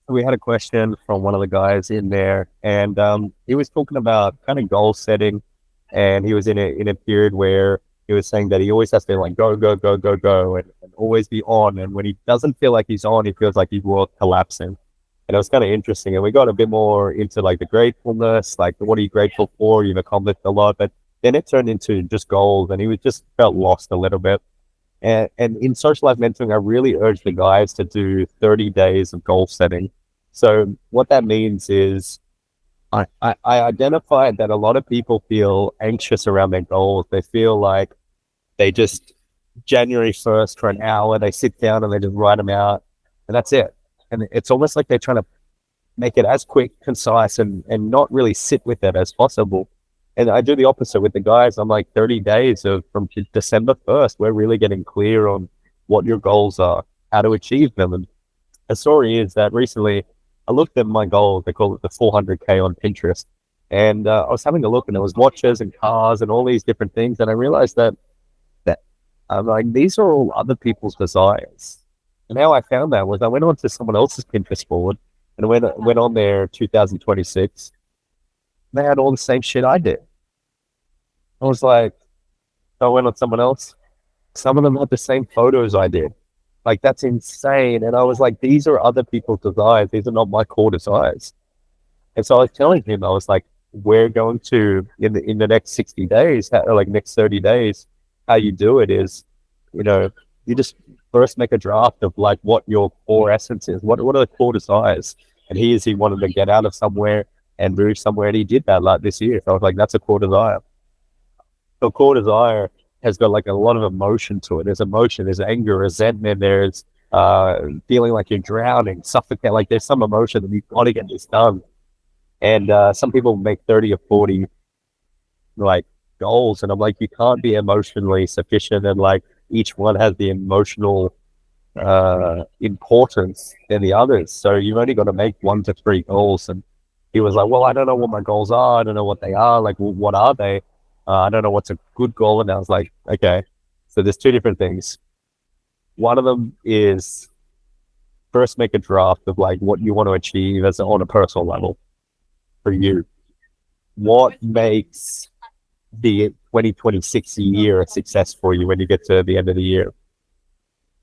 we had a question from one of the guys in there, and he was talking about kind of goal setting, and he was in a period where he was saying that he always has to like go go go go go and always be on, and when he doesn't feel like he's on, he feels like he's world collapsing. And it was kind of interesting, and we got a bit more into like the gratefulness, like what are you grateful for? You've accomplished a lot, but then it turned into just goals, and he was just felt lost a little bit. And in social life mentoring, I really urge the guys to do 30 days of goal setting. So what that means is I identified that a lot of people feel anxious around their goals. They feel like they just January 1st for an hour, they sit down and they just write them out and that's it. And it's almost like they're trying to make it as quick, concise, and not really sit with it as possible. And I do the opposite with the guys. I'm like 30 days of from December 1st, we're really getting clear on what your goals are, how to achieve them. And the story is that recently I looked at my goals. They call it the 400K on Pinterest. And I was having a look and there was watches and cars and all these different things. And I realized that I'm like, these are all other people's desires. And how I found that was I went on to someone else's Pinterest board and went on there 2026. They had all the same shit I did. I was like, I went on someone else. Some of them had the same photos I did. Like, that's insane. And I was like, these are other people's desires. These are not my core desires. And so I was telling him, I was like, we're going to, in the next 60 days, or like next 30 days, how you do it is, you just first make a draft of like what your core essence is. What are the core desires? And he wanted to get out of somewhere and move somewhere. And he did that like this year. So I was like, that's a core desire. So core desire has got like a lot of emotion to it. There's emotion, there's anger, resentment, there's feeling like you're drowning, suffocate. Like there's some emotion that you've got to get this done. And some people make 30 or 40 like goals. And I'm like, you can't be emotionally sufficient. And like each one has the emotional importance than the others. So you've only got to make 1 to 3 goals. And he was like, well, I don't know what my goals are. I don't know what they are. Like, well, what are they? I don't know what's a good goal. And I was like, okay, so there's 2 different things. One of them is first make a draft of like what you want to achieve as on a personal level for you. What makes the 2026 year a success for you when you get to the end of the year?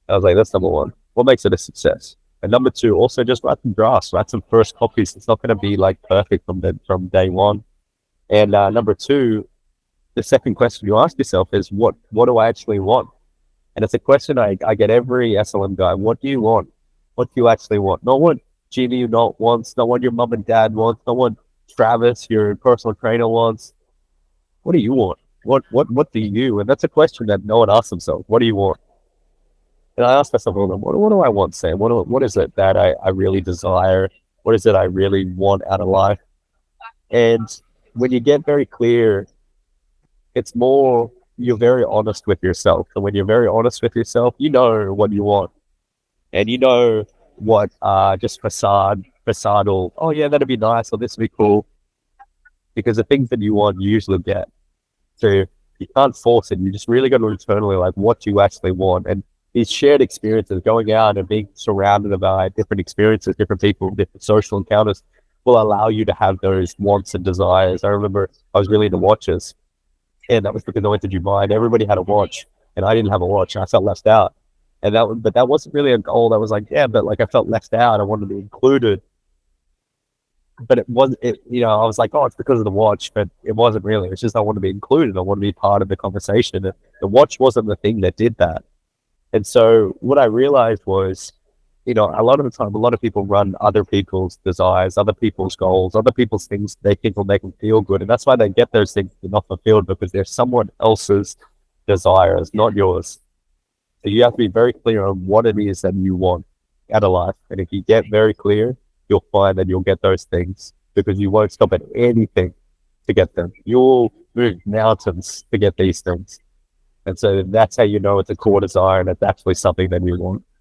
I was like, that's number one. What makes it a success? And number 2, also just write some drafts, write some first copies. It's not going to be like perfect from day one. And number 2, the second question you ask yourself is, what do I actually want? And it's a question I get every SLM guy. What do you want? What do you actually want? Not what Jimmy not wants, not what your mom and dad wants, not what Travis, your personal trainer, wants. What do you want? What do you? And that's a question that no one asks themselves. What do you want? And I asked myself, well, what do I want, Sam? What is it that I really desire? What is it I really want out of life? And when you get very clear, it's more, you're very honest with yourself. And when you're very honest with yourself, you know what you want. And you know what just facadal, oh yeah, that'd be nice, or this would be cool. Because the things that you want, you usually get. So you can't force it. You just really got to internally like what you actually want. And these shared experiences, going out and being surrounded by different experiences, different people, different social encounters, will allow you to have those wants and desires. I remember I was really into watches, and that was because I went to Dubai and everybody had a watch and I didn't have a watch and I felt left out. But that wasn't really a goal. That was like, yeah, but like I felt left out. I wanted to be included. But it wasn't, I was like, oh, it's because of the watch, but it wasn't really. It's just I want to be included. I want to be part of the conversation. And the watch wasn't the thing that did that. And so what I realized was, a lot of the time, a lot of people run other people's desires, other people's goals, other people's things they think will make them feel good. And that's why they get those things not fulfilled, because they're someone else's desires, not yours. So you have to be very clear on what it is that you want out of life. And if you get very clear, you'll find that you'll get those things, because you won't stop at anything to get them. You'll move mountains to get these things. And so that's how you know it's a core desire and it's actually something that you want.